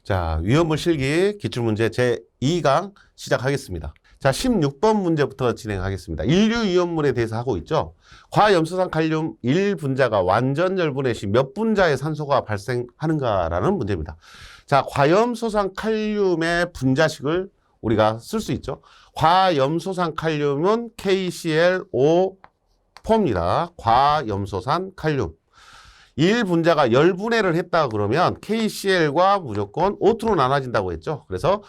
자, 위험물 실기 기출문제 제2강 시작하겠습니다. 자, 16번 문제부터 진행하겠습니다. 인류 위험물에 대해서 하고 있죠. 과염소산 칼륨 1분자가 완전 열분해 시 몇 분자의 산소가 발생하는가라는 문제입니다. 자, 과염소산 칼륨의 분자식을 우리가 쓸 수 있죠. 과염소산 칼륨은 KClO4입니다. 과염소산 칼륨. 1분자가 열분해를 했다 그러면 KCl과 무조건 O2로 나눠진다고 했죠. 그래서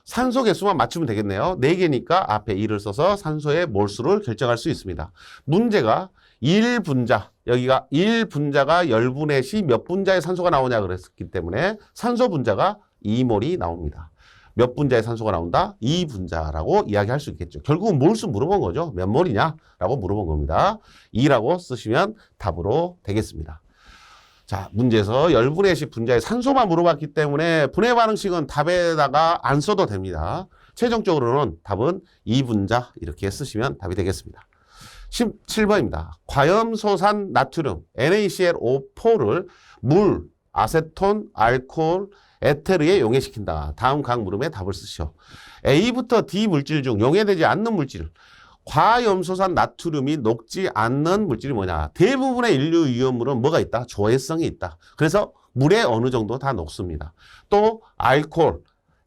산소 개수만 맞추면 되겠네요. 4개니까 앞에 1을 써서 산소의 몰수를 결정할 수 있습니다. 문제가 1분자, 여기가 1분자가 열분해 시 몇 분자의 산소가 나오냐 그랬기 때문에 산소 분자가 2몰이 나옵니다. 몇 분자의 산소가 나온다? 2분자라고 이야기할 수 있겠죠. 결국은 몰수 물어본 거죠. 몇 몰이냐라고 물어본 겁니다. 2라고 쓰시면 답으로 되겠습니다. 자, 문제에서 열분해 시 분자의 산소만 물어봤기 때문에 분해 반응식은 답에다가 안 써도 됩니다. 최종적으로는 답은 2분자 이렇게 쓰시면 답이 되겠습니다. 17번입니다. 과염소산 나트륨 NaClO4를 물, 아세톤, 알코올, 에테르에 용해시킨다. 다음 각 물음에 답을 쓰시오. A부터 D 물질 중 용해되지 않는 물질. 과염소산 나트륨이 녹지 않는 물질이 뭐냐? 대부분의 인류 위험물은 뭐가 있다? 조해성이 있다. 그래서 물에 어느 정도 다 녹습니다. 또 알코올,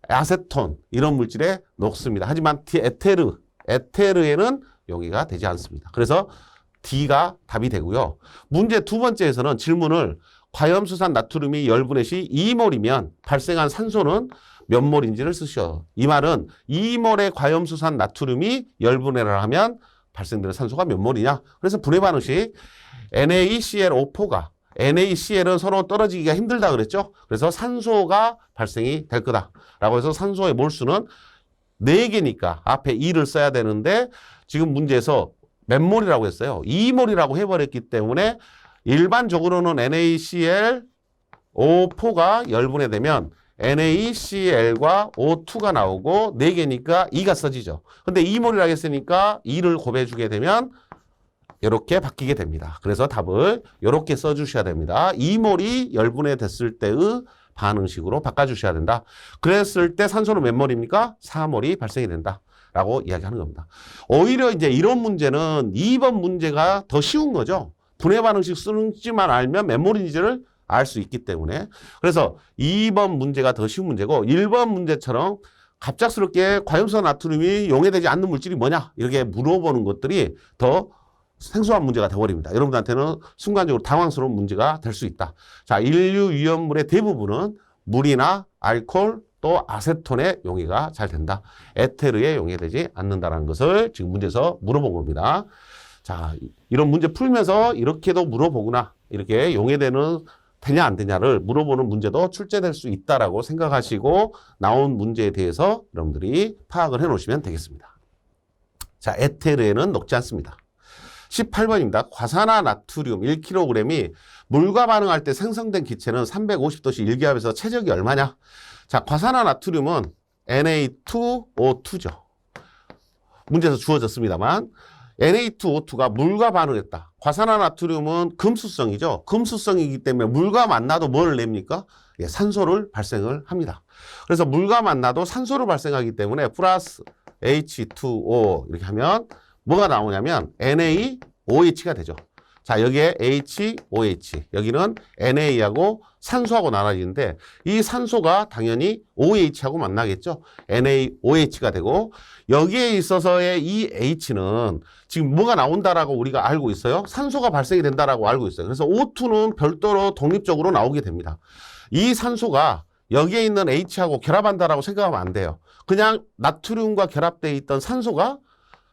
아세톤 이런 물질에 녹습니다. 하지만 에테르에는 용해가 되지 않습니다. 그래서 D가 답이 되고요. 문제 두 번째에서는 질문을 과염소산 나트륨이 열분해 시 2몰이면 발생한 산소는 몇 몰인지를 쓰셔. 이 말은 2몰의 과염소산 나트륨이 열분해를 하면 발생되는 산소가 몇 몰이냐. 그래서 분해 반응식 NaClO4가 NaCl은 서로 떨어지기가 힘들다 그랬죠. 그래서 산소가 발생이 될 거다라고 해서 산소의 몰수는 4개니까 앞에 2를 써야 되는데 지금 문제에서 몇 몰이라고 했어요. 2몰이라고 해버렸기 때문에 일반적으로는 NaClO4가 열분해되면 NaCl과 O2가 나오고 4개니까 2가 써지죠. 근데 2몰이라고 했으니까 2를 곱해주게 되면 이렇게 바뀌게 됩니다. 그래서 답을 이렇게 써주셔야 됩니다. 2몰이 열분해 됐을 때의 반응식으로 바꿔주셔야 된다. 그랬을 때 산소는 몇 몰입니까? 4몰이 발생이 된다. 라고 이야기하는 겁니다. 오히려 이제 이런 문제는 2번 문제가 더 쉬운 거죠. 분해 반응식 쓰는지만 알면 몇 몰인지를 알 수 있기 때문에. 그래서 2번 문제가 더 쉬운 문제고 1번 문제처럼 갑작스럽게 과염소산 나트륨이 용해되지 않는 물질이 뭐냐 이렇게 물어보는 것들이 더 생소한 문제가 되어버립니다. 여러분들한테는 순간적으로 당황스러운 문제가 될 수 있다. 자, 인류 위험물의 대부분은 물이나 알코올 또 아세톤의 용해가 잘 된다. 에테르에 용해되지 않는다는 것을 지금 문제에서 물어본 겁니다. 자, 이런 문제 풀면서 이렇게도 물어보구나. 이렇게 용해되는 되냐 안 되냐를 물어보는 문제도 출제될 수 있다라고 생각하시고 나온 문제에 대해서 여러분들이 파악을 해 놓으시면 되겠습니다. 자, 에테르에는 녹지 않습니다. 18번입니다. 과산화 나트륨 1kg이 물과 반응할 때 생성된 기체는 350도씨 1기압에서 최적이 얼마냐? 자, 과산화 나트륨은 Na2O2죠. 문제에서 주어졌습니다만 Na2O2가 물과 반응했다. 과산화 나트륨은 금수성이죠. 금수성이기 때문에 물과 만나도 뭘 냅니까? 예, 산소를 발생을 합니다. 그래서 물과 만나도 산소를 발생하기 때문에 플러스 H2O 이렇게 하면 뭐가 나오냐면 NaOH가 되죠. 자, 여기에 HOH, 여기는 NA하고 산소하고 나눠지는데 이 산소가 당연히 OH하고 만나겠죠. NaOH가 되고 여기에 있어서의 이 H는 지금 뭐가 나온다라고 우리가 알고 있어요. 산소가 발생이 된다라고 알고 있어요. 그래서 O2는 별도로 독립적으로 나오게 됩니다. 이 산소가 여기에 있는 H하고 결합한다라고 생각하면 안 돼요. 그냥 나트륨과 결합되어 있던 산소가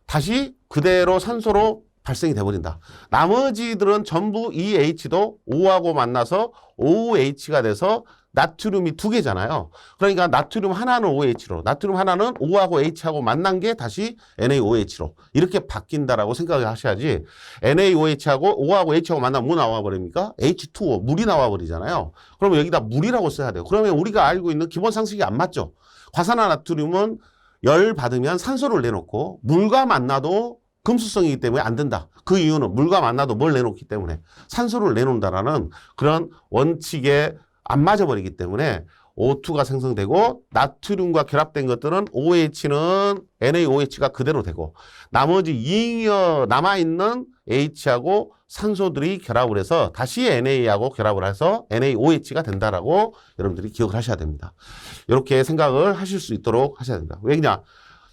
다시 그대로 산소로 발생이 돼버린다. 나머지들은 전부 이 H도 O하고 만나서 OH가 돼서 나트륨이 2개잖아요. 그러니까 나트륨 하나는 OH로, 나트륨 하나는 O하고 H하고 만난 게 다시 NaOH로 이렇게 바뀐다라고 생각을 하셔야지 NaOH하고 O하고 H하고 만나면 뭐 나와버립니까? H2O, 물이 나와버리잖아요. 그러면 여기다 물이라고 써야 돼요. 그러면 우리가 알고 있는 기본 상식이 안 맞죠. 과산화 나트륨은 열 받으면 산소를 내놓고 물과 만나도 금수성이기 때문에 안 된다. 그 이유는 물과 만나도 뭘 내놓기 때문에 산소를 내놓는다라는 그런 원칙에 안 맞아버리기 때문에 O2가 생성되고 나트륨과 결합된 것들은 OH는 NaOH가 그대로 되고 나머지 이잉여 남아있는 H하고 산소들이 결합을 해서 다시 NA하고 결합을 해서 NaOH가 된다라고 여러분들이 기억을 하셔야 됩니다. 이렇게 생각을 하실 수 있도록 하셔야 됩니다. 왜냐?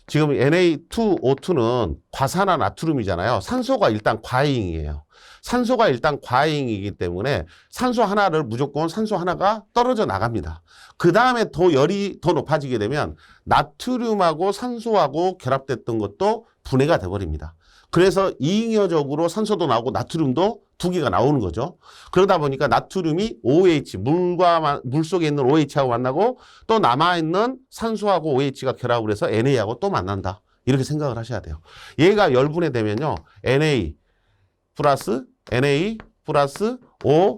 지금 Na2O2는 과산화 나트륨이잖아요. 산소가 일단 과잉이에요. 산소가 일단 과잉이기 때문에 산소 하나를 무조건 산소 하나가 떨어져 나갑니다. 그 다음에 더 열이 더 높아지게 되면 나트륨하고 산소하고 결합됐던 것도 분해가 돼버립니다. 그래서 이잉여적으로 산소도 나오고 나트륨도 두 개가 나오는 거죠. 그러다 보니까 나트륨이 OH, 물 속에 있는 OH하고 만나고 또 남아있는 산소하고 OH가 결합을 해서 NA하고 또 만난다. 이렇게 생각을 하셔야 돼요. 얘가 열분해 되면요. NA 플러스 NA 플러스 O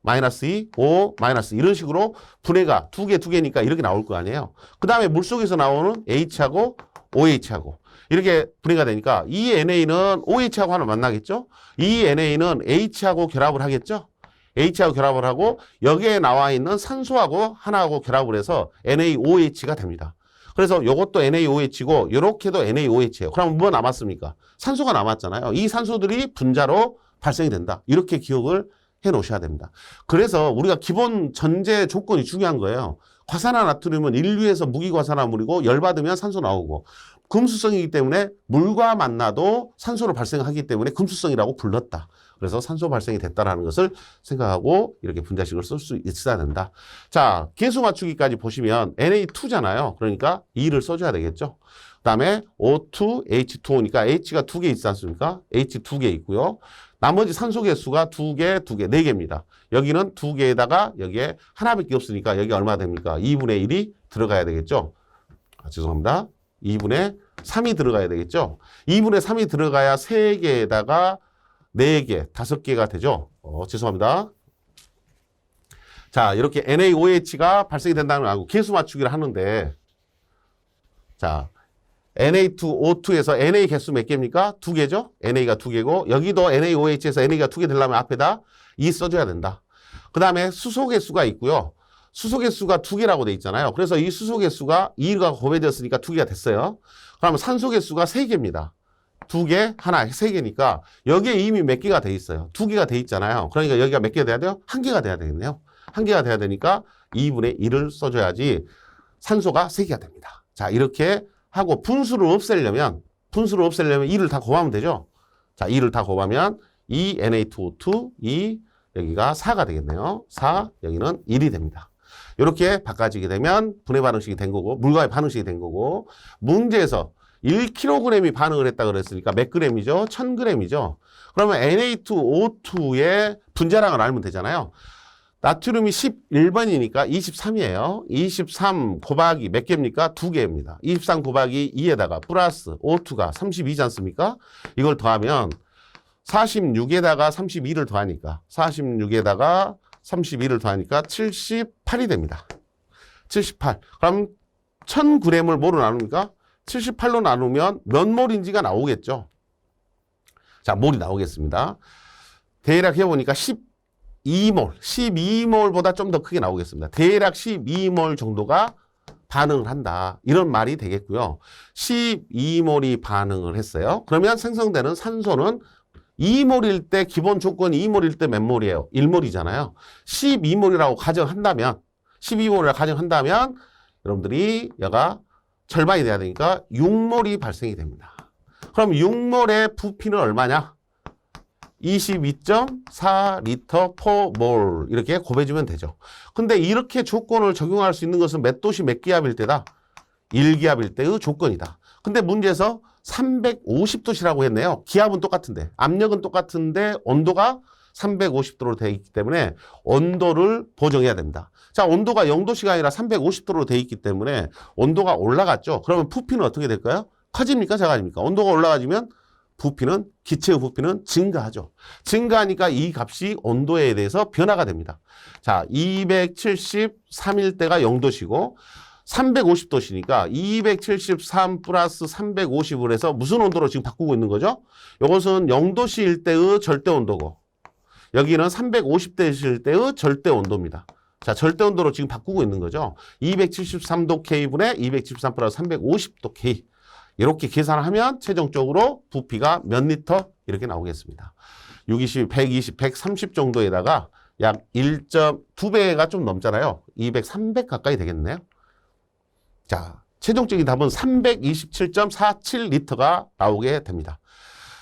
마이너스 2, O 마이너스 이런 식으로 분해가 두 개니까 이렇게 나올 거 아니에요. 그 다음에 물속에서 나오는 H하고 OH하고 이렇게 분해가 되니까 이 NA는 OH하고 하나 만나겠죠? 이 NA는 H하고 결합을 하겠죠? H하고 결합을 하고 여기에 나와 있는 산소하고 하나하고 결합을 해서 NaOH가 됩니다. 그래서 이것도 NaOH고 이렇게도 NaOH예요. 그럼 뭐 남았습니까? 산소가 남았잖아요. 이 산소들이 분자로 발생이 된다. 이렇게 기억을 해 놓으셔야 됩니다. 그래서 우리가 기본 전제 조건이 중요한 거예요. 과산화 나트륨은 인류에서 무기과산화물이고 열받으면 산소 나오고 금수성이기 때문에 물과 만나도 산소를 발생하기 때문에 금수성이라고 불렀다. 그래서 산소 발생이 됐다라는 것을 생각하고 이렇게 분자식을 쓸 수 있어야 된다. 자, 계수 맞추기까지 보시면 Na2잖아요. 그러니까 2를 써줘야 되겠죠. 그 다음에 O2, H2O니까 H가 2개 있지 않습니까? H 2개 있고요. 나머지 산소 개수가 2개, 4개입니다. 여기는 2개에다가 여기에 하나밖에 없으니까 여기 얼마 됩니까? 2분의 1이 들어가야 되겠죠. 죄송합니다. 2분의 3이 들어가야 되겠죠. 2분의 3이 들어가야 3개에다가 4개, 5개가 되죠. 죄송합니다. 자, 이렇게 NaOH가 발생이 된다는 걸 알고 개수 맞추기를 하는데 자, Na2O2에서 Na 개수 몇 개입니까? 2개죠? NA가 2개고 여기도 NaOH에서 NA가 2개 되려면 앞에다 2 써줘야 된다. 그 다음에 수소 개수가 있고요. 수소 개수가 2개라고 돼 있잖아요. 그래서 이 수소 개수가 2가 곱해졌으니까 2개가 됐어요. 그러면 산소 개수가 3개입니다. 2개, 하나, 3개니까 여기에 이미 몇 개가 돼 있어요. 2개가 돼 있잖아요. 그러니까 여기가 몇 개가 돼야 돼요? 1개가 돼야 되겠네요. 1개가 돼야 되니까 2분의 1을 써줘야지 산소가 3개가 됩니다. 자, 이렇게 하고 분수를 없애려면 2를 다 곱하면 되죠. 자, 2를 다 곱하면 2 Na2O2, 2 여기가 4가 되겠네요. 4, 여기는 1이 됩니다. 이렇게 바꿔지게 되면 분해 반응식이 된 거고 물과의 반응식이 된 거고 문제에서 1kg이 반응을 했다 그랬으니까 몇 g이죠? 1000g이죠. 그러면 Na2O2의 분자량을 알면 되잖아요. 나트륨이 11번이니까 23이에요. 23 곱하기 몇 개입니까? 2개입니다. 23 곱하기 2에다가 플러스 O2가 32지 않습니까? 이걸 더하면 46에다가 32를 더하니까 46에다가 32를 더하니까 78이 됩니다. 78. 그럼 1000g을 뭐로 나눕니까? 78로 나누면 몇 몰인지가 나오겠죠. 자, 몰이 나오겠습니다. 대략 해보니까 12몰보다 좀 더 크게 나오겠습니다. 대략 12몰 정도가 반응을 한다. 이런 말이 되겠고요. 12몰이 반응을 했어요. 그러면 생성되는 산소는 2몰일 때 기본 조건이 2몰일 때 몇 몰이에요? 1몰이잖아요. 12몰이라고 가정한다면 12몰이라고 가정한다면 여러분들이 얘가 절반이 돼야 되니까 6몰이 발생이 됩니다. 그럼 6몰의 부피는 얼마냐? 22.4리터 퍼몰 이렇게 곱해주면 되죠. 근데 이렇게 조건을 적용할 수 있는 것은 몇 도시 몇 기압일 때다? 1기압일 때의 조건이다. 근데 문제에서 350도시라고 했네요. 기압은 똑같은데 압력은 똑같은데 온도가 350도로 되어 있기 때문에 온도를 보정해야 됩니다. 자, 온도가 0도씨가 아니라 350도로 되어 있기 때문에 온도가 올라갔죠. 그러면 부피는 어떻게 될까요? 커집니까? 작아집니까? 온도가 올라가지면 부피는 기체의 부피는 증가하죠. 증가하니까 이 값이 온도에 대해서 변화가 됩니다. 자, 273일 때가 0도시고 350도시니까 273 플러스 350을 해서 무슨 온도로 지금 바꾸고 있는 거죠? 이것은 0도시일 때의 절대 온도고 여기는 350도시일 때의 절대 온도입니다. 자, 절대 온도로 지금 바꾸고 있는 거죠. 273도 K분의 273 플러스 350도 K. 이렇게 계산하면 최종적으로 부피가 몇 리터? 이렇게 나오겠습니다. 620, 120, 130 정도에다가 약 1.2배가 좀 넘잖아요. 200, 300 가까이 되겠네요. 자, 최종적인 답은 327.47리터가 나오게 됩니다.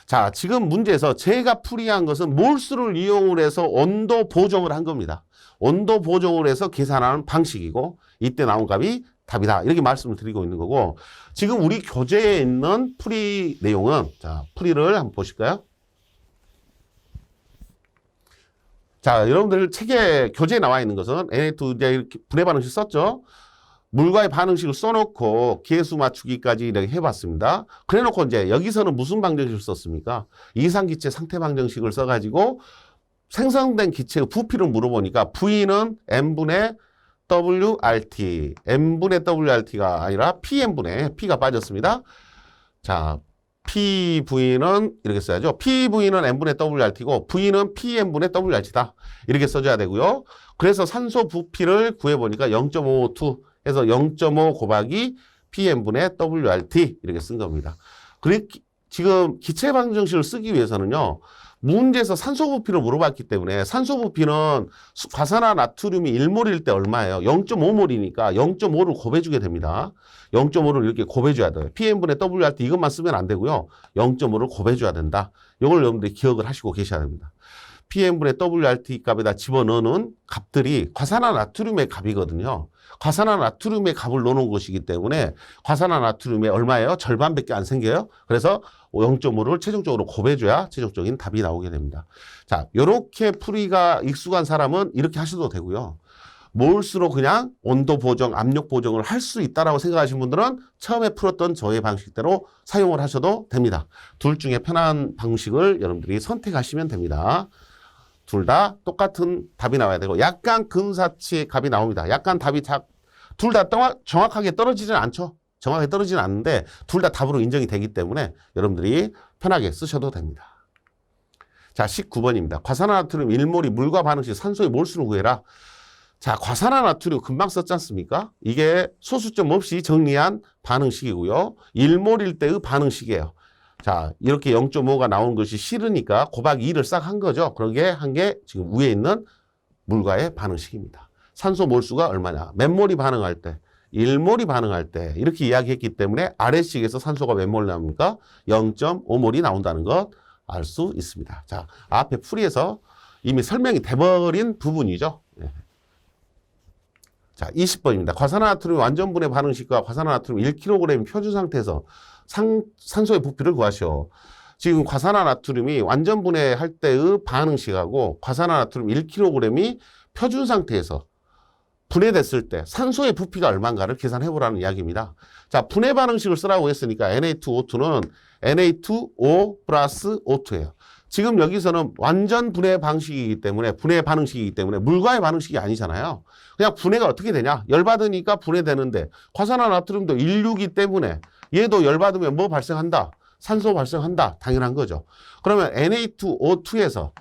자, 지금 문제에서 제가 풀이한 것은 몰수를 이용을 해서 온도 보정을 한 겁니다. 온도 보정을 해서 계산하는 방식이고 이때 나온 값이 답이다. 이렇게 말씀을 드리고 있는 거고 지금 우리 교재에 있는 풀이 내용은 자, 풀이를 한번 보실까요? 자, 여러분들 책에 교재에 나와 있는 것은 NA2 이제 이렇게 분해 반응식 썼죠? 물과의 반응식을 써놓고 계수 맞추기까지 이렇게 해봤습니다. 그래놓고 이제 여기서는 무슨 방정식을 썼습니까? 이상기체 상태 방정식을 써가지고 생성된 기체의 부피를 물어보니까 V는 M분의 WRT, M분의 WRT가 아니라 PM분의 P가 빠졌습니다. 자, PV는 이렇게 써야죠. PV는 M분의 WRT고 V는 PM분의 WRT다. 이렇게 써줘야 되고요. 그래서 산소 부피를 구해보니까 0.552 해서 0.5 곱하기 PM분의 WRT 이렇게 쓴 겁니다. 지금 기체 방정식을 쓰기 위해서는요. 문제에서 산소 부피를 물어봤기 때문에 산소 부피는 과산화 나트륨이 1몰일 때 얼마예요? 0.5몰이니까 0.5를 곱해주게 됩니다. 0.5를 이렇게 곱해줘야 돼요. PM분의 WRT 이것만 쓰면 안 되고요. 0.5를 곱해줘야 된다. 이걸 여러분들이 기억을 하시고 계셔야 됩니다. PM분의 WRT 값에다 집어넣는 값들이 과산화 나트륨의 값이거든요. 과산화 나트륨의 값을 넣는 것이기 때문에 과산화 나트륨의 얼마예요? 절반밖에 안 생겨요. 그래서 0.5를 최종적으로 곱해줘야 최종적인 답이 나오게 됩니다. 자, 이렇게 풀이가 익숙한 사람은 이렇게 하셔도 되고요. 몰수로 그냥 온도 보정, 압력 보정을 할 수 있다라고 생각하시는 분들은 처음에 풀었던 저의 방식대로 사용을 하셔도 됩니다. 둘 중에 편한 방식을 여러분들이 선택하시면 됩니다. 둘 다 똑같은 답이 나와야 되고 약간 근사치 값이 나옵니다. 약간 답이 둘 다 정확하게 떨어지진 않죠. 정확하게 떨어지진 않는데 둘 다 답으로 인정이 되기 때문에 여러분들이 편하게 쓰셔도 됩니다. 자, 19번입니다. 과산화나트륨 1몰이 물과 반응시 산소의 몰수를 구해라. 자, 과산화나트륨 금방 썼지 않습니까? 이게 소수점 없이 정리한 반응식이고요. 1몰일 때의 반응식이에요. 자, 이렇게 0.5가 나오는 것이 싫으니까 곱하기 2를 싹 한 거죠. 그러게 한 게 지금 위에 있는 물과의 반응식입니다. 산소 몰수가 얼마냐? 몇 몰이 반응할 때? 1몰이 반응할 때 이렇게 이야기했기 때문에 아래식에서 산소가 몇 몰 나옵니까? 0.5몰이 나온다는 것 알 수 있습니다. 자, 앞에 풀이에서 이미 설명이 돼버린 부분이죠. 네. 자, 20번입니다. 과산화나트륨 완전분해 반응식과 과산화나트륨 1kg 표준 상태에서 산소의 부피를 구하시오. 지금 과산화나트륨이 완전분해할 때의 반응식하고 과산화나트륨 1kg이 표준 상태에서 분해됐을 때 산소의 부피가 얼마인가를 계산해 보라는 이야기입니다. 자, 분해 반응식을 쓰라고 했으니까 Na2O2는 Na2O 플러스 O2예요. 지금 여기서는 완전 분해 방식이기 때문에 분해 반응식이기 때문에 물과의 반응식이 아니잖아요. 그냥 분해가 어떻게 되냐? 열받으니까 분해되는데 과산화나트륨도 인류기 때문에 얘도 열받으면 뭐 발생한다? 산소 발생한다. 당연한 거죠. 그러면 Na2O2에서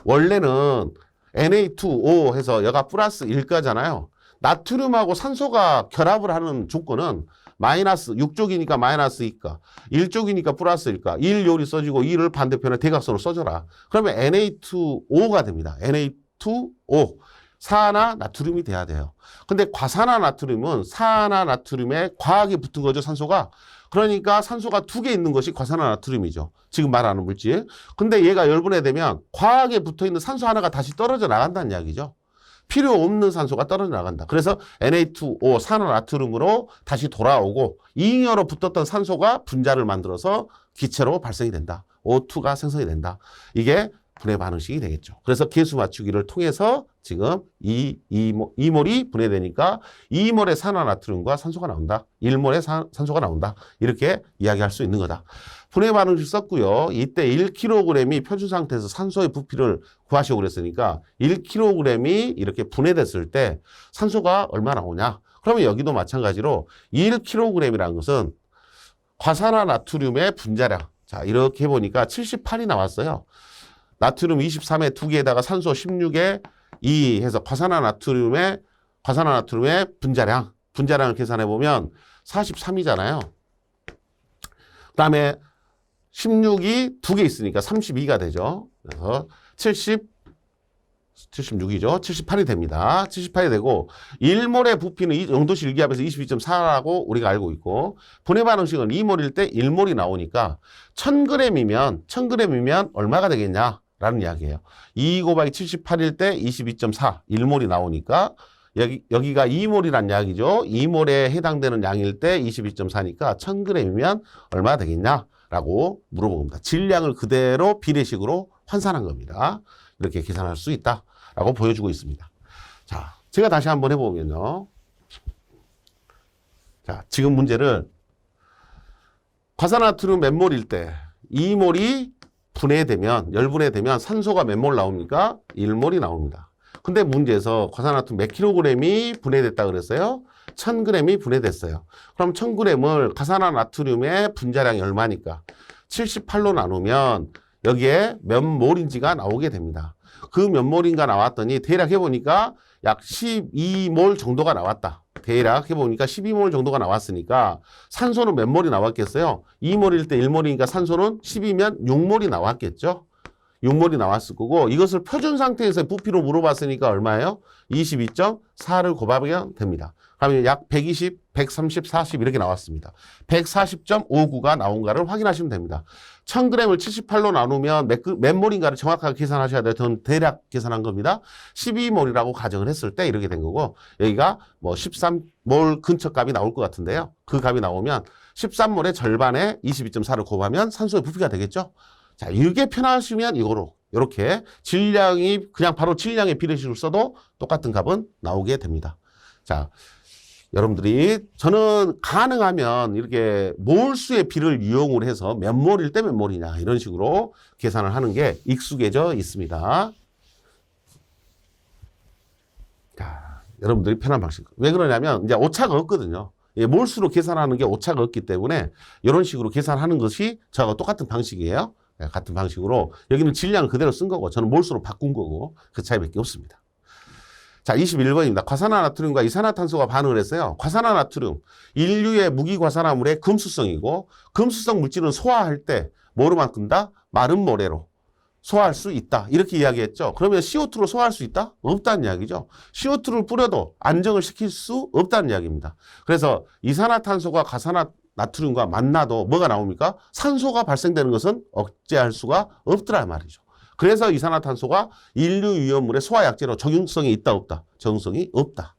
원래는 Na2O 해서 여가 플러스 1가잖아요. 나트륨하고 산소가 결합을 하는 조건은 마이너스 6쪽이니까 마이너스 2가 1쪽이니까 플러스 1가 1 요리 써지고 2를 반대편에 대각선으로 써줘라. 그러면 Na2O가 됩니다. Na2O 산화 나트륨이 돼야 돼요. 근데 과산화 나트륨은 산화 나트륨에 과하게 붙은 거죠. 산소가. 그러니까 산소가 2개 있는 것이 과산화 나트륨이죠. 지금 말하는 물질. 근데 얘가 열분해되면 과하게 붙어있는 산소 하나가 다시 떨어져 나간다는 이야기죠. 필요 없는 산소가 떨어져 나간다. 그래서 Na2O 산화 나트륨으로 다시 돌아오고 잉여로 붙었던 산소가 분자를 만들어서 기체로 발생이 된다. O2가 생성이 된다. 이게 분해 반응식이 되겠죠. 그래서 계수 맞추기를 통해서 지금 2몰이 분해되니까 2몰의 산화나트륨과 산소가 나온다. 1몰의 산소가 나온다. 이렇게 이야기할 수 있는 거다. 분해 반응식 썼고요. 이때 1kg이 표준 상태에서 산소의 부피를 구하시고 그랬으니까 1kg이 이렇게 분해됐을 때 산소가 얼마 나오냐? 그러면 여기도 마찬가지로 1kg이라는 것은 과산화나트륨의 분자량. 자, 이렇게 해보니까 78이 나왔어요. 나트륨 23에 2개에다가 산소 16에 2 해서 과산화나트륨의 분자량을 계산해 보면 43이잖아요. 그 다음에 16이 2개 있으니까 32가 되죠. 그래서 76이죠. 78이 됩니다. 78이 되고 1몰의 부피는 영도시 일기압에서 22.4라고 우리가 알고 있고 분해 반응식은 2몰일 때 1몰이 나오니까 1000g이면 얼마가 되겠냐라는 이야기예요. 2 곱하기 78일 때 22.4 1몰이 나오니까 여기가 2몰이란 이야기죠. 2몰에 해당되는 양일 때 22.4니까 1000g이면 얼마가 되겠냐라고 물어본 겁니다. 질량을 그대로 비례식으로 환산한 겁니다. 이렇게 계산할 수 있다라고 보여주고 있습니다. 자, 제가 다시 한번 해보면요. 자, 지금 문제를 과산화트륨 몇 몰일 때 2몰이 열분해되면 산소가 몇 몰 나옵니까? 1몰이 나옵니다. 근데 문제에서 과산화트륨 몇 킬로그램이 분해됐다 그랬어요? 1000g이 분해됐어요. 그럼 1000g을 과산화나트륨의 분자량이 얼마니까? 78로 나누면 여기에 몇 몰인지가 나오게 됩니다. 그 몇 몰인가 나왔더니 대략 해보니까 약 12몰 정도가 나왔다. 대략 해보니까 12몰 정도가 나왔으니까 산소는 몇 몰이 나왔겠어요? 2몰일 때 1몰이니까 산소는 10이면 6몰이 나왔겠죠? 6몰이 나왔을 거고 이것을 표준 상태에서 부피로 물어봤으니까 얼마예요? 22.4를 곱하면 됩니다. 그러면 약 120, 130, 40 이렇게 나왔습니다. 140.59가 나온가를 확인하시면 됩니다. 1000g을 78로 나누면 몇 몰인가를 정확하게 계산하셔야 돼요. 저는 대략 계산한 겁니다. 12몰이라고 가정을 했을 때 이렇게 된 거고 여기가 뭐 13몰 근처 값이 나올 것 같은데요. 그 값이 나오면 13몰의 절반에 22.4를 곱하면 산소의 부피가 되겠죠. 자, 이게 편하시면 이거로 이렇게 질량이 그냥 바로 질량의 비례식을 써도 똑같은 값은 나오게 됩니다. 자, 여러분들이 저는 가능하면 이렇게 몰수의 비를 이용을 해서 몇 몰일 때 몇 몰이냐 이런 식으로 계산을 하는 게 익숙해져 있습니다. 자, 여러분들이 편한 방식. 왜 그러냐면 이제 오차가 없거든요. 몰수로 계산하는 게 오차가 없기 때문에 이런 식으로 계산하는 것이 저하고 똑같은 방식이에요. 같은 방식으로 여기는 질량을 그대로 쓴 거고 저는 몰수로 바꾼 거고 그 차이밖에 없습니다. 자, 21번입니다. 과산화나트륨과 이산화탄소가 반응을 했어요. 과산화나트륨, 인류의 무기과산화물의 금수성이고 금수성 물질은 소화할 때 뭐로 바꾼다? 마른 모래로 소화할 수 있다. 이렇게 이야기했죠. 그러면 CO2로 소화할 수 있다? 없다는 이야기죠. CO2를 뿌려도 안정을 시킬 수 없다는 이야기입니다. 그래서 이산화탄소가 과산화나트륨과 만나도 뭐가 나옵니까? 산소가 발생되는 것은 억제할 수가 없더라 말이죠. 그래서 이산화탄소가 인류 위험물의 소화약제로 적용성이 있다 없다? 적용성이 없다.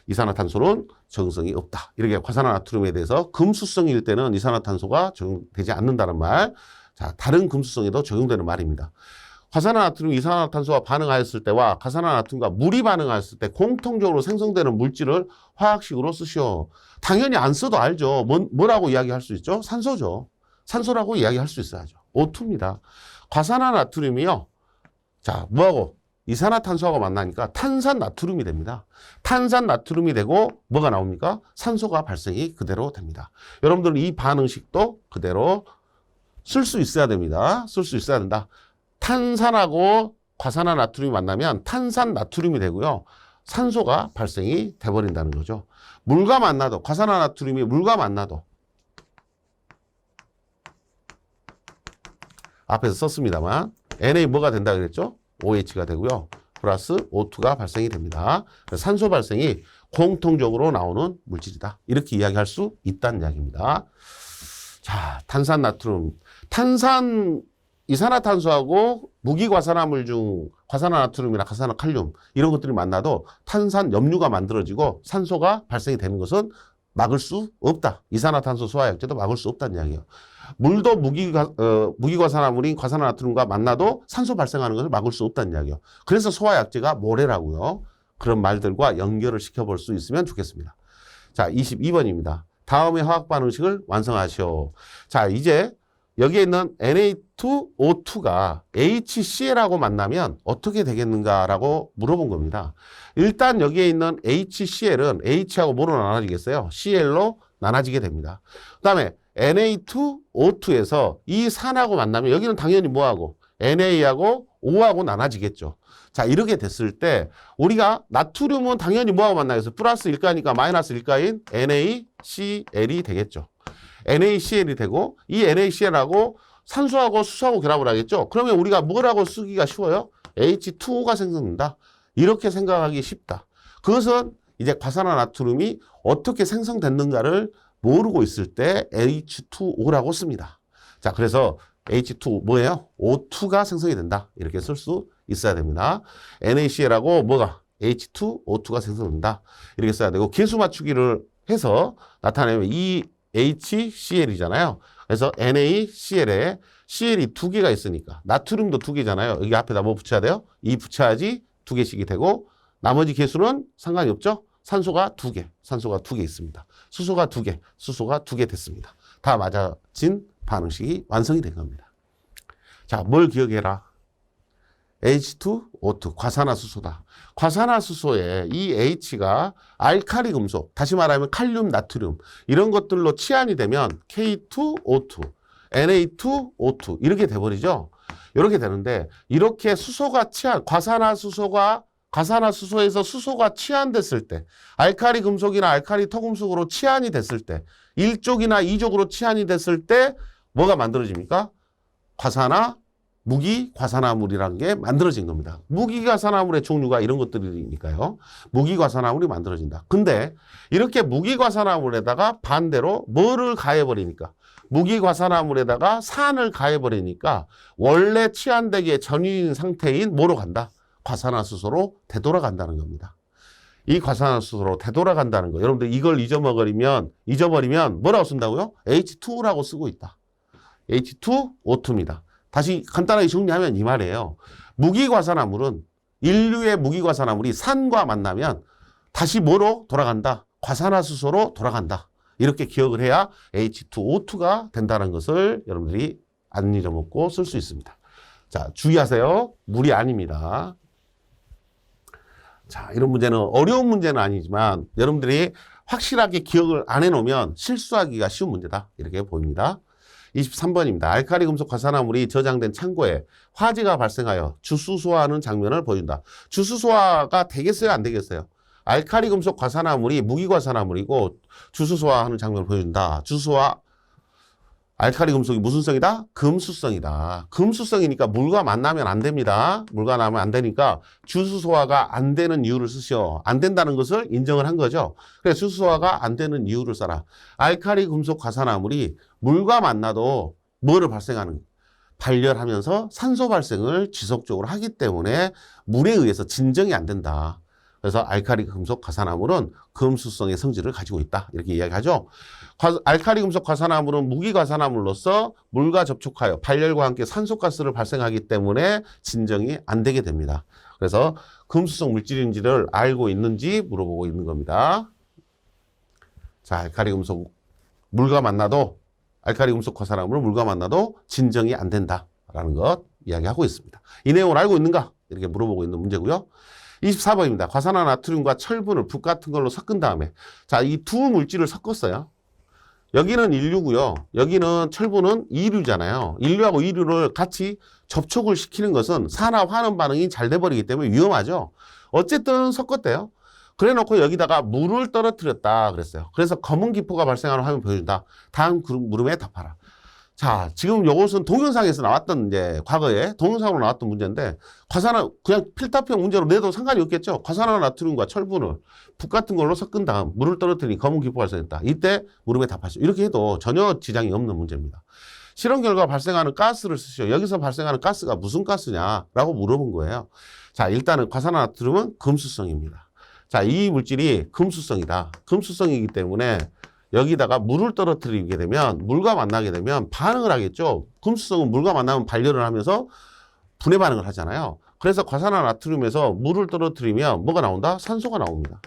이산화탄소는 적용성이 없다. 이렇게 과산화나트륨에 대해서 금수성일 때는 이산화탄소가 적용되지 않는다는 말. 자, 다른 금수성에도 적용되는 말입니다. 과산화나트륨, 이산화탄소가 반응하였을 때와 과산화나트륨과 물이 반응하였을 때 공통적으로 생성되는 물질을 화학식으로 쓰시오. 당연히 안 써도 알죠. 뭐라고 이야기할 수 있죠? 산소죠. 산소라고 이야기할 수 있어야죠. O2입니다. 과산화나트륨이요. 자, 뭐하고? 이산화탄소하고 만나니까 탄산나트륨이 됩니다. 탄산나트륨이 되고 뭐가 나옵니까? 산소가 발생이 그대로 됩니다. 여러분들은 이 반응식도 그대로 쓸 수 있어야 됩니다. 쓸 수 있어야 된다. 탄산하고 과산화나트륨이 만나면 탄산나트륨이 되고요. 산소가 발생이 돼버린다는 거죠. 물과 만나도 과산화나트륨이 물과 만나도 앞에서 썼습니다만 Na 뭐가 된다 그랬죠? OH가 되고요. 플러스 O2가 발생이 됩니다. 산소 발생이 공통적으로 나오는 물질이다. 이렇게 이야기할 수 있다는 이야기입니다. 자, 탄산나트륨. 이산화탄소하고 무기과산화물 중 과산화나트륨이나 과산화칼륨 이런 것들이 만나도 탄산 염류가 만들어지고 산소가 발생이 되는 것은 막을 수 없다. 이산화탄소 소화약제도 막을 수 없다는 이야기예요. 물도 무기과산화물인 과산화나트륨과 만나도 산소 발생하는 것을 막을 수 없다는 이야기예요. 그래서 소화약제가 모래라고요. 그런 말들과 연결을 시켜볼 수 있으면 좋겠습니다. 자, 22번입니다. 다음의 화학 반응식을 완성하시오. 자, 이제 여기에 있는 Na2O2가 HCl하고 만나면 어떻게 되겠는가라고 물어본 겁니다. 일단 여기에 있는 HCl은 H하고 뭐로 나눠지겠어요? Cl로 나눠지게 됩니다. 그 다음에 Na2O2에서 이 산하고 만나면 여기는 당연히 뭐하고? NA하고 O하고 나눠지겠죠. 자, 이렇게 됐을 때 우리가 나트륨은 당연히 뭐하고 만나겠어요? 플러스 1가니까 마이너스 1가인 NaCl이 되겠죠. NaCl이 되고 이 NaCl하고 산소하고 수소하고 결합을 하겠죠. 그러면 우리가 뭐라고 쓰기가 쉬워요? H2O가 생성된다. 이렇게 생각하기 쉽다. 그것은 이제 과산화나트륨이 어떻게 생성됐는가를 모르고 있을 때 H2O라고 씁니다. 자, 그래서 H2 뭐예요? O2가 생성이 된다. 이렇게 쓸 수 있어야 됩니다. NaCl하고 뭐가? H2O2가 생성된다. 이렇게 써야 되고 개수 맞추기를 해서 나타내면 이 HCl이잖아요. 그래서 NaCl에 Cl이 두 개가 있으니까 나트륨도 두 개잖아요. 여기 앞에다 뭐 붙여야 돼요? 이 붙여야지 두 개씩이 되고 나머지 개수는 상관이 없죠. 산소가 두 개, 산소가 두 개 있습니다. 수소가 두 개, 수소가 두 개 됐습니다. 다 맞아진 반응식이 완성이 된 겁니다. 자, 뭘 기억해라? H2O2, 과산화수소다. 과산화수소에 이 H가 알칼리 금속, 다시 말하면 칼륨, 나트륨 이런 것들로 치환이 되면 K2O2, Na2O2 이렇게 돼버리죠. 이렇게 되는데 이렇게 수소가 과산화수소에서 수소가 치환됐을 때 알칼리 금속이나 알칼리 토금속으로 치환이 됐을 때 1족이나 2족으로 치환이 됐을 때 뭐가 만들어집니까? 무기과산화물이라는 게 만들어진 겁니다. 무기과산화물의 종류가 이런 것들이니까요. 무기과산화물이 만들어진다. 근데 이렇게 무기과산화물에다가 반대로 뭐를 가해버리니까 무기과산화물에다가 산을 가해버리니까 원래 치환되기에 전유인 상태인 뭐로 간다? 과산화수소로 되돌아간다는 겁니다. 이 과산화수소로 되돌아간다는 거. 여러분들 이걸 잊어버리면 뭐라고 쓴다고요? H2라고 쓰고 있다. H2O2입니다. 다시 간단하게 정리하면 이 말이에요. 무기과산화물은 인류의 무기과산화물이 산과 만나면 다시 뭐로 돌아간다? 과산화수소로 돌아간다. 이렇게 기억을 해야 H2O2가 된다는 것을 여러분들이 안 잊어먹고 쓸 수 있습니다. 자, 주의하세요. 물이 아닙니다. 자, 이런 문제는 어려운 문제는 아니지만 여러분들이 확실하게 기억을 안 해놓으면 실수하기가 쉬운 문제다. 이렇게 보입니다. 23번입니다. 알칼리 금속 과산화물이 저장된 창고에 화재가 발생하여 주수소화하는 장면을 보여준다. 주수소화가 되겠어요? 안 되겠어요? 알칼리 금속 과산화물이 무기과산화물이고 주수소화하는 장면을 보여준다. 주수소화 알칼리 금속이 무슨 성이다? 금수성이다. 금수성이니까 물과 만나면 안 됩니다. 물과 만나면 안 되니까 주수소화가 안 되는 이유를 쓰시오. 안 된다는 것을 인정을 한 거죠. 그래서 주수소화가 안 되는 이유를 써라. 알칼리 금속 과산화물이 물과 만나도 뭐를 발생하는 발열하면서 산소 발생을 지속적으로 하기 때문에 물에 의해서 진정이 안 된다. 그래서 알칼리 금속 과산화물은 금수성의 성질을 가지고 있다. 이렇게 이야기하죠. 알칼리 금속 과산화물은 무기과산화물로서 물과 접촉하여 발열과 함께 산소가스를 발생하기 때문에 진정이 안 되게 됩니다. 그래서 금수성 물질인지를 알고 있는지 물어보고 있는 겁니다. 자, 알칼리 금속 물과 만나도 알칼리 금속 과산화물은 물과 만나도 진정이 안 된다라는 것 이야기하고 있습니다. 이 내용을 알고 있는가? 이렇게 물어보고 있는 문제고요. 24번입니다. 과산화 나트륨과 철분을 북 같은 걸로 섞은 다음에 자, 이 두 물질을 섞었어요. 여기는 인류고요. 여기는 철분은 이류잖아요. 인류하고 이류를 같이 접촉을 시키는 것은 산화 환원 반응이 잘 돼버리기 때문에 위험하죠. 어쨌든 섞었대요. 그래 놓고 여기다가 물을 떨어뜨렸다 그랬어요. 그래서 검은 기포가 발생하는 화면 보여준다. 다음 물음에 답하라. 자, 지금 요것은 동영상에서 나왔던 이제 과거에 동영상으로 나왔던 문제인데 과산화 그냥 필답형 문제로 내도 상관이 없겠죠. 과산화 나트륨과 철분을 북 같은 걸로 섞은 다음 물을 떨어뜨리니 검은 기포가 발생했다. 이때 물음에 답하시오. 이렇게 해도 전혀 지장이 없는 문제입니다. 실험 결과 발생하는 가스를 쓰시오. 여기서 발생하는 가스가 무슨 가스냐라고 물어본 거예요. 자, 일단은 과산화 나트륨은 금수성입니다. 자, 이 물질이 금수성이다. 금수성이기 때문에 여기다가 물을 떨어뜨리게 되면 물과 만나게 되면 반응을 하겠죠. 금수성은 물과 만나면 발열을 하면서 분해 반응을 하잖아요. 그래서 과산화 나트륨에서 물을 떨어뜨리면 뭐가 나온다? 산소가 나옵니다.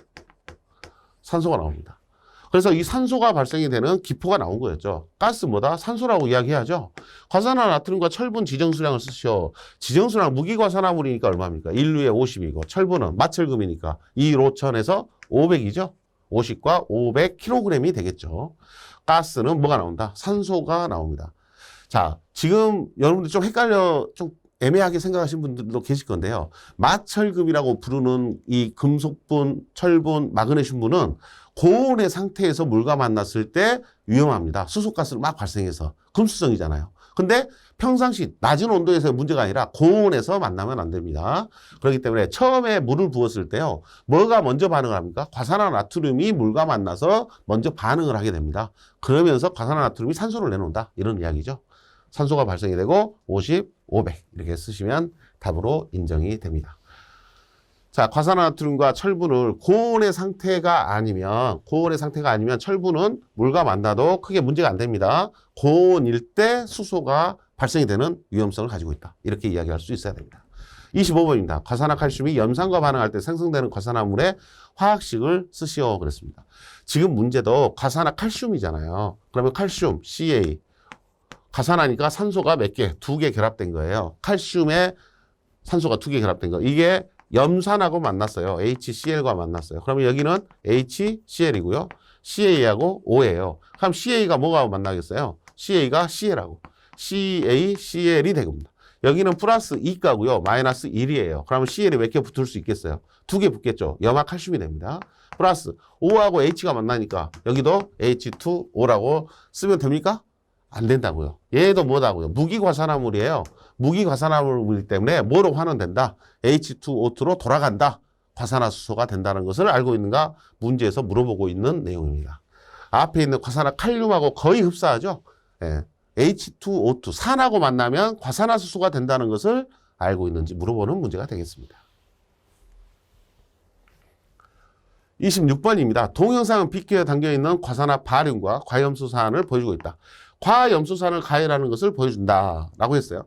산소가 나옵니다. 그래서 이 산소가 발생이 되는 기포가 나온 거였죠. 가스 뭐다? 산소라고 이야기하죠. 과산화 나트륨과 철분 지정수량을 쓰시오. 지정수량 무기과산화물이니까 얼마입니까? 인류에 50이고 철분은 마철금이니까 2,5천에서 500이죠. 50과 500kg이 되겠죠. 가스는 뭐가 나온다? 산소가 나옵니다. 자, 지금 여러분들 좀 애매하게 생각하시는 분들도 계실 건데요. 마철금이라고 부르는 이 금속분, 철분, 마그네슘분은 고온의 상태에서 물과 만났을 때 위험합니다. 수소가스를 막 발생해서 금수성이잖아요. 근데 평상시 낮은 온도에서의 문제가 아니라 고온에서 만나면 안 됩니다. 그렇기 때문에 처음에 물을 부었을 때요. 뭐가 먼저 반응을 합니까? 과산화나트륨이 물과 만나서 먼저 반응을 하게 됩니다. 그러면서 과산화나트륨이 산소를 내놓는다. 이런 이야기죠. 산소가 발생이 되고 50, 500 이렇게 쓰시면 답으로 인정이 됩니다. 자, 과산화나트륨과 철분을 고온의 상태가 아니면 철분은 물과 만나도 크게 문제가 안 됩니다. 고온일 때 수소가 발생이 되는 위험성을 가지고 있다. 이렇게 이야기할 수 있어야 됩니다. 25번입니다. 과산화칼슘이 염산과 반응할 때 생성되는 과산화물의 화학식을 쓰시오 그랬습니다. 지금 문제도 과산화칼슘이잖아요. 그러면 칼슘, CA 과산화니까 산소가 몇 개? 2개 결합된 거예요. 칼슘에 산소가 2개 결합된 거. 이게 염산하고 만났어요. HCl과 만났어요. 그러면 여기는 HCl이고요. CA하고 O예요. 그럼 CA가 뭐가 만나겠어요? CA가 CL하고 CaCl이 되겁니다. 여기는 플러스 2가고요. 마이너스 1이에요. 그러면 CL이 몇 개 붙을 수 있겠어요? 2개 붙겠죠. 염화칼슘이 됩니다. 플러스 O하고 H가 만나니까 여기도 H2O라고 쓰면 됩니까? 안 된다고요. 얘도 뭐다고요? 무기과산화물이에요. 무기과산화물이기 때문에 뭐로 환원된다? H2O2로 돌아간다. 과산화수소가 된다는 것을 알고 있는가? 문제에서 물어보고 있는 내용입니다. 앞에 있는 과산화칼륨하고 거의 흡사하죠? 예. H2O2, 산하고 만나면 과산화수소가 된다는 것을 알고 있는지 물어보는 문제가 되겠습니다. 26번입니다. 동영상은 빗겨에 담겨있는 과산화 바륨과 과염수산을 보여주고 있다. 과염수산을 가해라는 것을 보여준다라고 했어요.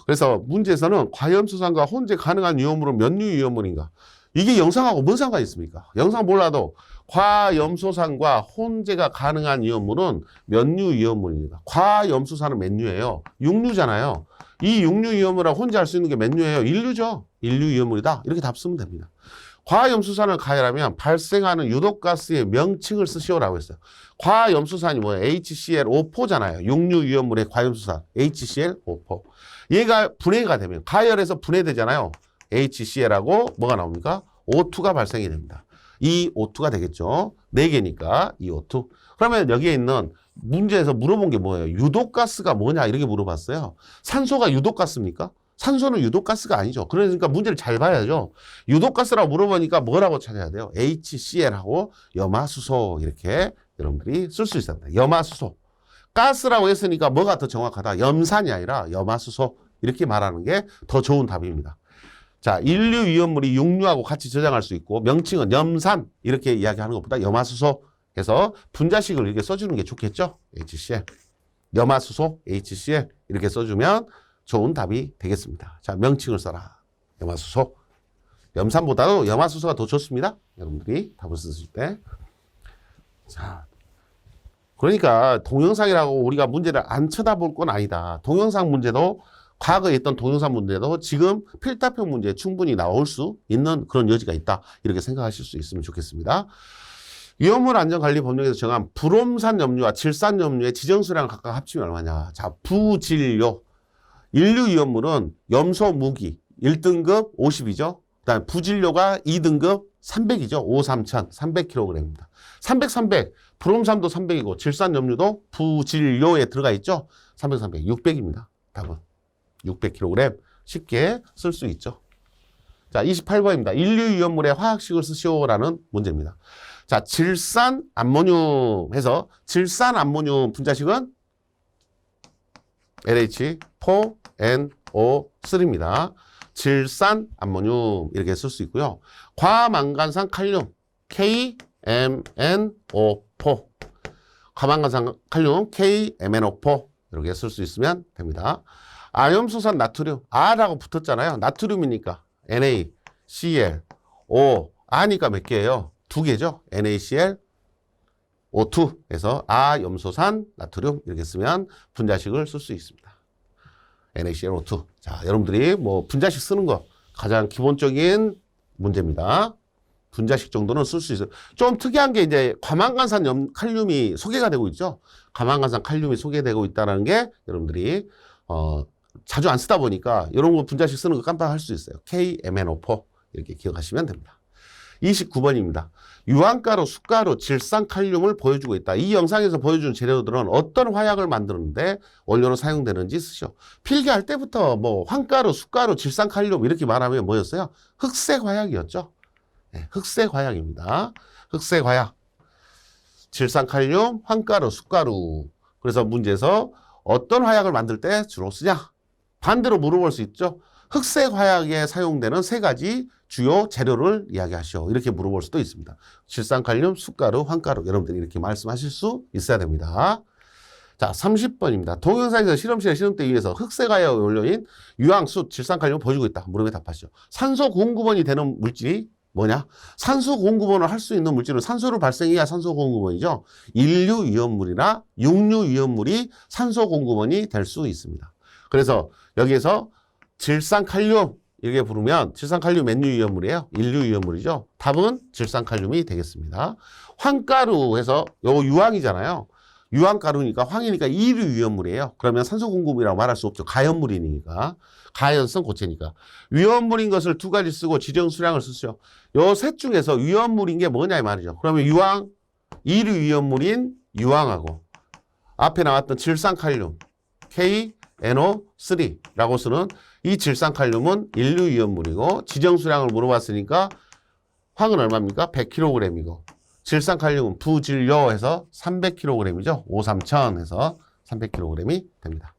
그래서 문제에서는 과염수산과 혼재 가능한 위험물은 몇 류 위험물인가? 이게 영상하고 뭔 상관이 있습니까? 영상 몰라도 과염소산과 혼재가 가능한 위험물은 몇 류 위험물입니다. 과염수산은 몇 류예요? 6류잖아요. 이 6류 위험물하고 혼재할 수 있는 게 몇 류예요? 1류죠. 1류 위험물이다. 이렇게 답 쓰면 됩니다. 과염수산을 가해라면 발생하는 유독가스의 명칭을 쓰시오라고 했어요. 과염수산이 뭐예요? HClO4잖아요. 6류 위험물의 과염수산 HClO4. 얘가 분해가 되면 가열해서 분해되잖아요. HCl하고 뭐가 나옵니까? O2가 발생이 됩니다. 이 O2가 되겠죠. 4개니까 이 O2. 그러면 여기에 있는 문제에서 물어본 게 뭐예요? 유독가스가 뭐냐 이렇게 물어봤어요. 산소가 유독가스입니까? 산소는 유독가스가 아니죠. 그러니까 문제를 잘 봐야죠. 유독가스라고 물어보니까 뭐라고 찾아야 돼요? HCl하고 염화수소 이렇게 여러분들이 쓸 수 있습니다. 염화수소. 가스라고 했으니까 뭐가 더 정확하다? 염산이 아니라 염화수소 이렇게 말하는 게 더 좋은 답입니다. 자, 1류 위험물이 6류하고 같이 저장할 수 있고 명칭은 염산 이렇게 이야기하는 것보다 염화수소 해서 분자식을 이렇게 써주는 게 좋겠죠? HCl. 염화수소 HCl 이렇게 써주면 좋은 답이 되겠습니다. 자, 명칭을 써라. 염화수소. 염산보다도 염화수소가 더 좋습니다. 여러분들이 답을 쓰실 때. 자, 그러니까 동영상이라고 우리가 문제를 안 쳐다볼 건 아니다. 동영상 문제도 과거에 있던 동영상 문제도 지금 필답형 문제에 충분히 나올 수 있는 그런 여지가 있다. 이렇게 생각하실 수 있으면 좋겠습니다. 위험물 안전관리 법령에서 정한 불옴산 염류와 질산 염류의 지정수량 각각 합치면 얼마냐. 자, 부질료. 1류 위험물은 염소 무기 1등급 50이죠. 그다음 부질료가 2등급 300이죠. 5, 3천 300kg입니다. 300. 불옴산도 300이고 질산 염류도 부질료에 들어가 있죠. 300, 600입니다. 답은 600kg 쉽게 쓸 수 있죠. 자, 28번입니다. 1류 위험물의 화학식을 쓰시오라는 문제입니다. 자, 질산 암모늄 해서 질산 암모늄 분자식은 LH4NO3입니다. 질산 암모늄 이렇게 쓸 수 있고요. 과망간산 칼륨 KMNO4 과망간산 칼륨 KMNO4 이렇게 쓸 수 있으면 됩니다. 아염수산 나트륨 R라고 붙었잖아요. 나트륨이니까 NaCl O R니까 몇 개예요? 2개죠. NaCl O2에서 아염소산 나트륨 이렇게 쓰면 분자식을 쓸 수 있습니다. NaClO2. 자, 여러분들이 뭐 분자식 쓰는 거 가장 기본적인 문제입니다. 분자식 정도는 쓸 수 있어요. 좀 특이한 게 이제 과망간산 칼륨이 소개가 되고 있죠. 과망간산 칼륨이 소개되고 있다는 게 여러분들이 자주 안 쓰다 보니까 이런 거 분자식 쓰는 거 깜빡할 수 있어요. KMnO4 이렇게 기억하시면 됩니다. 29번입니다. 유황가루, 숯가루, 질산칼륨을 보여주고 있다. 이 영상에서 보여준 재료들은 어떤 화약을 만드는데 원료로 사용되는지 쓰죠. 필기할 때부터 뭐 황가루, 숯가루, 질산칼륨 이렇게 말하면 뭐였어요? 흑색 화약이었죠. 네, 흑색 화약입니다. 흑색 화약. 질산칼륨, 황가루, 숯가루. 그래서 문제에서 어떤 화약을 만들 때 주로 쓰냐? 반대로 물어볼 수 있죠. 흑색 화약에 사용되는 세 가지 주요 재료를 이야기하시오. 이렇게 물어볼 수도 있습니다. 질산칼륨, 숯가루, 황가루. 여러분들이 이렇게 말씀하실 수 있어야 됩니다. 자, 30번입니다. 동영상에서 실험실에 실험대 위에서 흑색 화약에 올려인 유황, 숯, 질산칼륨을 보여주고 있다. 물음에 답하시오. 산소 공급원이 되는 물질이 뭐냐? 산소 공급원을 할 수 있는 물질은 산소를 발생해야 산소 공급원이죠. 인류 위험물이나 육류 위험물이 산소 공급원이 될 수 있습니다. 그래서 여기에서 질산칼륨 이렇게 부르면 질산칼륨 맨류 위험물이에요. 인류 위험물이죠. 답은 질산칼륨이 되겠습니다. 황가루 해서 요 유황이잖아요. 유황가루니까 황이니까 이류 위험물이에요. 그러면 산소 공급이라고 말할 수 없죠. 가연물이니까. 가연성 고체니까. 위험물인 것을 두 가지 쓰고 지정 수량을 쓰죠. 요 셋 중에서 위험물인 게 뭐냐 이 말이죠. 그러면 유황, 이류 위험물인 유황하고 앞에 나왔던 질산칼륨 KNO3라고 쓰는 이 질산칼륨은 인류 위험물이고 지정 수량을 물어봤으니까 황은 얼마입니까? 100kg이고 질산칼륨은 부질료해서 300kg이죠. 53000 해서 300kg이 됩니다.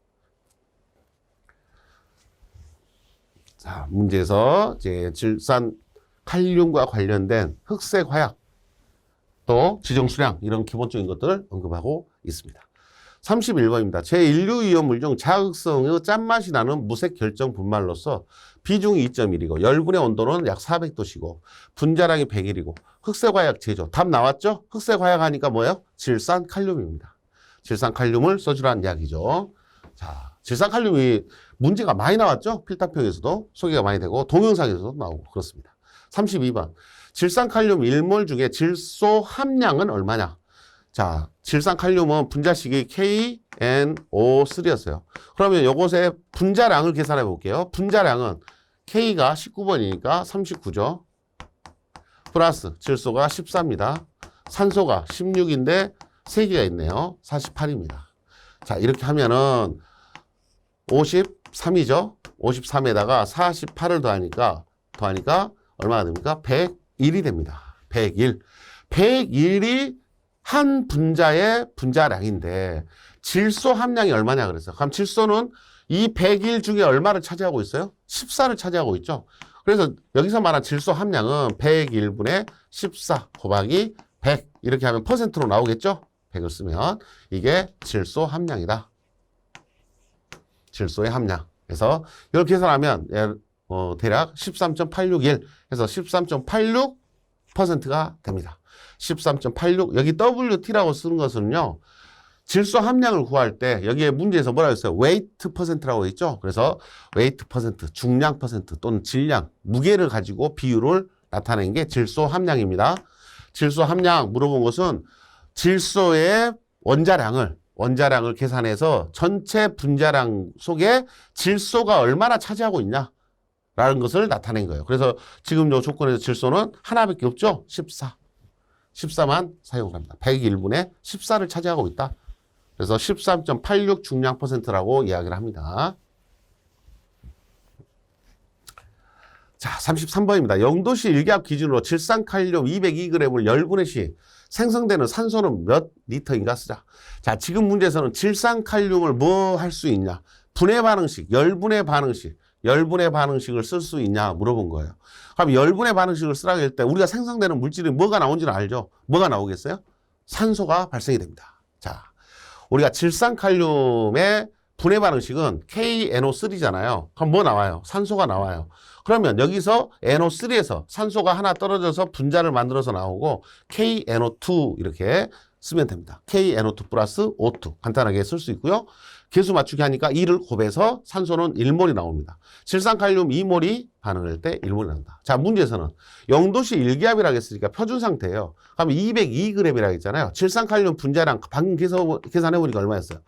자, 문제에서 이제 질산칼륨과 관련된 흑색 화약 또 지정 수량 이런 기본적인 것들을 언급하고 있습니다. 31번입니다. 제1류 위험물 중 자극성의 짠맛이 나는 무색 결정 분말로서 비중이 2.1이고 열분의 온도는 약 400도씨고 분자량이 100일이고 흑색 화약 제조. 답 나왔죠? 흑색 화약 하니까 뭐예요? 질산칼륨입니다. 질산칼륨을 써주라는 이야기죠. 자, 질산칼륨이 문제가 많이 나왔죠? 필답표에서도 소개가 많이 되고 동영상에서도 나오고 그렇습니다. 32번. 질산칼륨 1몰 중에 질소 함량은 얼마냐? 자, 질산칼륨은 분자식이 KNO3였어요. 그러면 이것의 분자량을 계산해 볼게요. 분자량은 K가 19번이니까 39죠. 플러스 질소가 14입니다. 산소가 16인데 3개가 있네요. 48입니다. 자, 이렇게 하면은 53이죠. 53에다가 48을 더하니까 얼마가 됩니까? 101이 됩니다. 101. 101이 한 분자의 분자량인데 질소 함량이 얼마냐 그랬어요. 그럼 질소는 이 101 중에 얼마를 차지하고 있어요? 14를 차지하고 있죠. 그래서 여기서 말한 질소 함량은 101분의 14 곱하기 100 이렇게 하면 퍼센트로 나오겠죠? 100을 쓰면 이게 질소 함량이다. 질소의 함량. 그래서 이렇게 계산하면 대략 13.861 해서 13.86%가 됩니다. 13.86 여기 WT라고 쓰는 것은요. 질소 함량을 구할 때 여기에 문제에서 뭐라고 했어요? 웨이트 퍼센트라고 했죠. 그래서 웨이트 퍼센트, 중량 퍼센트 또는 질량, 무게를 가지고 비율을 나타낸 게 질소 함량입니다. 질소 함량 물어본 것은 질소의 원자량을 계산해서 전체 분자량 속에 질소가 얼마나 차지하고 있냐라는 것을 나타낸 거예요. 그래서 지금 요 조건에서 질소는 하나밖에 없죠. 14만 사용을 합니다. 101분의 14를 차지하고 있다. 그래서 13.86 중량 퍼센트라고 이야기를 합니다. 자, 33번입니다. 0도씨 일기압 기준으로 질산칼륨 202g을 열분의 시 생성되는 산소는 몇 리터인가 쓰자. 자, 지금 문제에서는 질산칼륨을 뭐 할 수 있냐? 분해 반응식, 열분의 반응식을 쓸 수 있냐 물어본 거예요. 그럼 열분의 반응식을 쓰라고 할 때 우리가 생성되는 물질이 뭐가 나온지는 알죠? 뭐가 나오겠어요? 산소가 발생이 됩니다. 자, 우리가 질산칼륨의 분해 반응식은 KNO3잖아요. 그럼 뭐 나와요? 산소가 나와요. 그러면 여기서 NO3에서 산소가 하나 떨어져서 분자를 만들어서 나오고 KNO2 이렇게 쓰면 됩니다. KNO2 플러스 O2 간단하게 쓸 수 있고요. 개수 맞추기 하니까 2를 곱해서 산소는 1몰이 나옵니다. 질산칼륨 2몰이 반응할 때 1몰이 나온다. 자, 문제에서는 0도씨 일기압이라고 했으니까 표준 상태예요. 그럼 202g이라고 했잖아요. 질산칼륨 분자량 방금 계산해보니까 얼마였어요?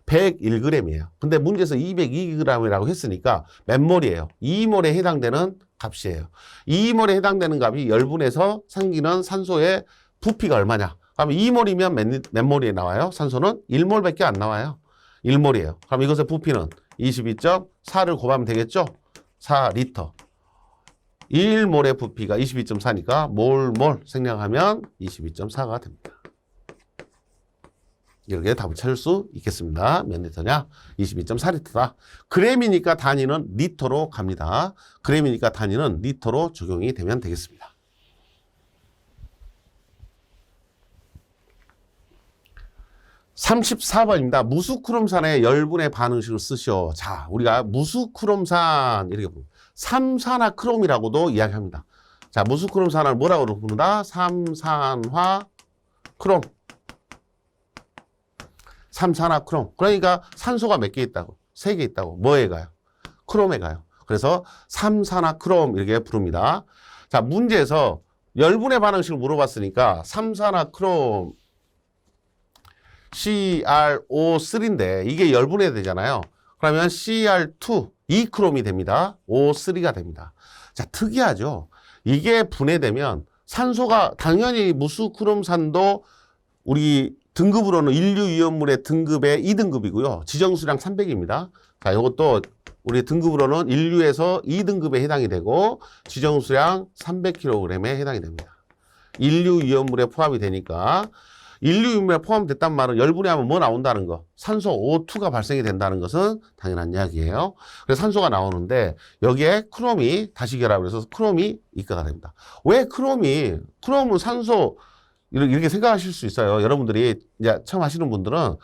101g이에요. 근데 문제에서 202g이라고 했으니까 몇 몰이에요? 2몰에 해당되는 값이에요. 2몰에 해당되는 값이 열분해서 생기는 산소의 부피가 얼마냐? 그럼 2몰이면 몇 몰이 나와요? 산소는 1몰밖에 안 나와요. 1몰이에요. 그럼 이것의 부피는 22.4를 곱하면 되겠죠? 4리터. 1몰의 부피가 22.4니까 몰 생략하면 22.4가 됩니다. 이렇게 답을 찾을 수 있겠습니다. 몇 리터냐? 22.4리터다. 그램이니까 단위는 리터로 갑니다. 그램이니까 단위는 리터로 적용이 되면 되겠습니다. (34번입니다) 무수크롬산의 열분의 반응식을 쓰시오. 자, 우리가 무수크롬산 이렇게 부릅니다. 삼산화 크롬이라고도 이야기합니다. 자, 무수크롬산을 뭐라고 부른다? 삼산화 크롬. 삼산화 크롬. 그러니까 산소가 몇 개 있다고? 3개 있다고. 뭐에 가요? 크롬에 가요. 그래서 삼산화 크롬 이렇게 부릅니다. 자, 문제에서 열분의 반응식을 물어봤으니까 삼산화 크롬 CrO3인데 이게 열분해야 되잖아요. 그러면 Cr2 2크롬이 됩니다. O3가 됩니다. 자, 특이하죠. 이게 분해되면 산소가 당연히 무수크롬산도 우리 등급으로는 인류위험물의 등급의 2등급이고요. 지정수량 300입니다. 자, 이것도 우리 등급으로는 인류에서 2등급에 해당이 되고 지정수량 300kg에 해당이 됩니다. 인류위험물에 포함이 되니까 인류위험물에 포함됐단 말은 열분해하면 뭐 나온다는 거? 산소 O2가 발생이 된다는 것은 당연한 이야기예요. 그래서 산소가 나오는데 여기에 크롬이 다시 결합을 해서 크롬이 이가가 됩니다. 왜 크롬은 산소 이렇게 생각하실 수 있어요. 여러분들이 이제 처음 하시는 분들은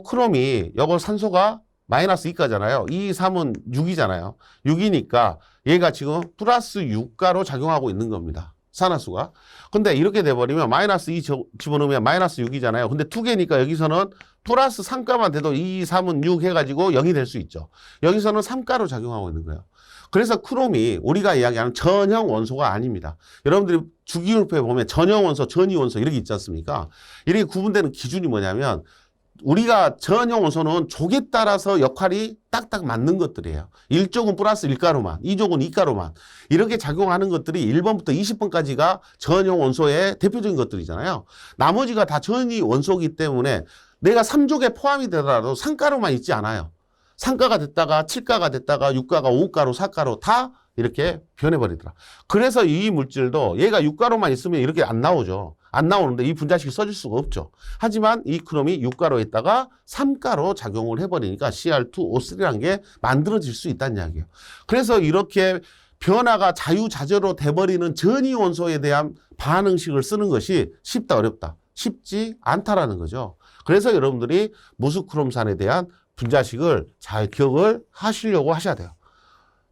크롬이 이거 산소가 마이너스 2가잖아요. 2, 3은 6이잖아요. 6이니까 얘가 지금 플러스 6가로 작용하고 있는 겁니다. 산화수가. 근데 이렇게 돼버리면 마이너스 2 집어넣으면 마이너스 6이잖아요. 근데 2개니까 여기서는 플러스 3가만 돼도 2, 3은 6 해가지고 0이 될 수 있죠. 여기서는 3가로 작용하고 있는 거예요. 그래서 크롬이 우리가 이야기하는 전형 원소가 아닙니다. 여러분들이 주기율표에 보면 전형 원소, 전위 원소 이렇게 있지 않습니까? 이렇게 구분되는 기준이 뭐냐면 우리가 전형 원소는 족에 따라서 역할이 딱딱 맞는 것들이에요. 1족은 플러스 1가로만, 2족은 2가로만 이렇게 작용하는 것들이 1번부터 20번까지가 전형 원소의 대표적인 것들이잖아요. 나머지가 다 전위 원소이기 때문에 내가 3족에 포함이 되더라도 3가로만 있지 않아요. 3가가 됐다가 7가가 됐다가 6가가 5가로 4가로 다 이렇게 변해버리더라. 그래서 이 물질도 얘가 6가로만 있으면 이렇게 안 나오죠. 안 나오는데 이 분자식이 써질 수가 없죠. 하지만 이 크롬이 6가로 있다가 3가로 작용을 해버리니까 Cr2O3라는 게 만들어질 수 있다는 이야기예요. 그래서 이렇게 변화가 자유자재로 돼버리는 전위 원소에 대한 반응식을 쓰는 것이 쉽다 어렵다? 쉽지 않다라는 거죠. 그래서 여러분들이 무수크롬산에 대한 분자식을 잘 기억을 하시려고 하셔야 돼요.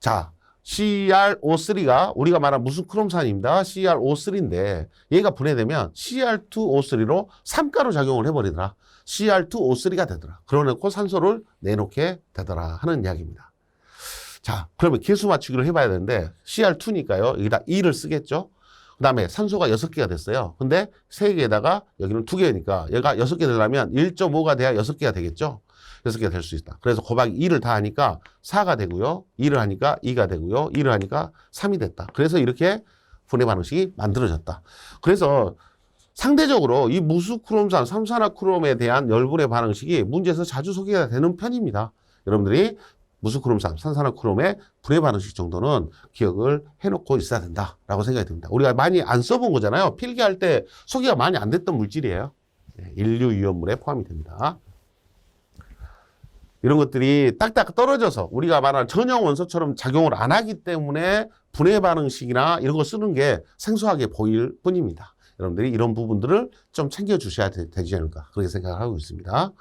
자, CrO3가 우리가 말한 무수크롬산입니다. CrO3인데 얘가 분해되면 Cr2O3로 3가로 작용을 해버리더라. Cr2O3가 되더라. 그러놓고 산소를 내놓게 되더라 하는 이야기입니다. 자, 그러면 개수 맞추기를 해봐야 되는데 Cr2니까요. 여기다 2를 쓰겠죠. 그 다음에 산소가 6개가 됐어요. 근데 3개에다가 여기는 2개니까 얘가 6개 되려면 1.5가 돼야 6개가 되겠죠. 6개가 될 수 있다. 그래서 곱하기 2를 다 하니까 4가 되고요. 2를 하니까 2가 되고요. 2를 하니까 3이 됐다. 그래서 이렇게 분해 반응식이 만들어졌다. 그래서 상대적으로 이 무수크롬산, 삼산화크롬에 대한 열분해 반응식이 문제에서 자주 소개가 되는 편입니다. 여러분들이 무수크롬산, 산산화크롬의 분해 반응식 정도는 기억을 해놓고 있어야 된다라고 생각이 듭니다. 우리가 많이 안 써본 거잖아요. 필기할 때 소개가 많이 안 됐던 물질이에요. 인류위험물에 포함이 됩니다. 이런 것들이 딱딱 떨어져서 우리가 말하는 전형 원소처럼 작용을 안 하기 때문에 분해 반응식이나 이런 거 쓰는 게 생소하게 보일 뿐입니다. 여러분들이 이런 부분들을 좀 챙겨주셔야 되지 않을까 그렇게 생각을 하고 있습니다.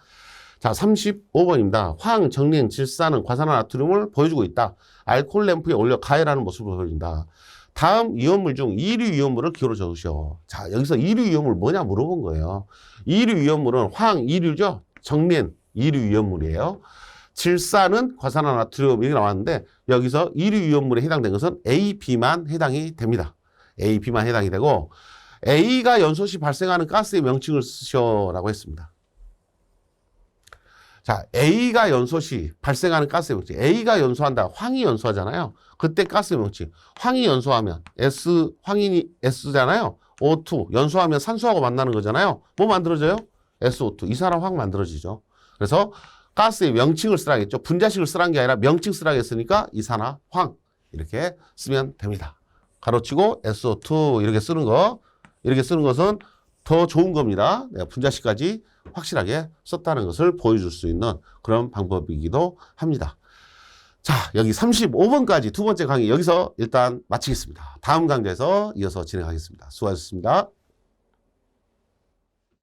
자, 35번입니다. 황, 정린, 질산은 과산화나트륨을 보여주고 있다. 알코올 램프에 올려 가열하는 모습을 보여준다. 다음 이온물 중 1위 이온물을 기호로 적으시오. 자, 여기서 1위 이온물 뭐냐 물어본 거예요. 1위 이온물은 황 2류죠. 정린 1위 이온물이에요. 질산은 과산화나트륨 이렇게 나왔는데 여기서 1위 이온물에 해당된 것은 AP만 해당이 됩니다. AP만 해당이 되고 A가 연소 시 발생하는 가스의 명칭을 쓰시오라고 했습니다. 자, A가 연소 시 발생하는 가스의 명칭. A가 연소한다. 황이 연소하잖아요. 그때 가스의 명칭. 황이 연소하면 황이 S잖아요. O2 연소하면 산소하고 만나는 거잖아요. 뭐 만들어져요? SO2. 이산화황 만들어지죠. 그래서 가스의 명칭을 쓰라겠죠. 분자식을 쓰라는 게 아니라 명칭 쓰라고 했으니까 이산화황 이렇게 쓰면 됩니다. 가로치고 SO2 이렇게 쓰는 거. 이렇게 쓰는 것은 더 좋은 겁니다. 내가 분자식까지 확실하게 썼다는 것을 보여줄 수 있는 그런 방법이기도 합니다. 자, 여기 35번까지 두 번째 강의 여기서 일단 마치겠습니다. 다음 강좌에서 이어서 진행하겠습니다. 수고하셨습니다.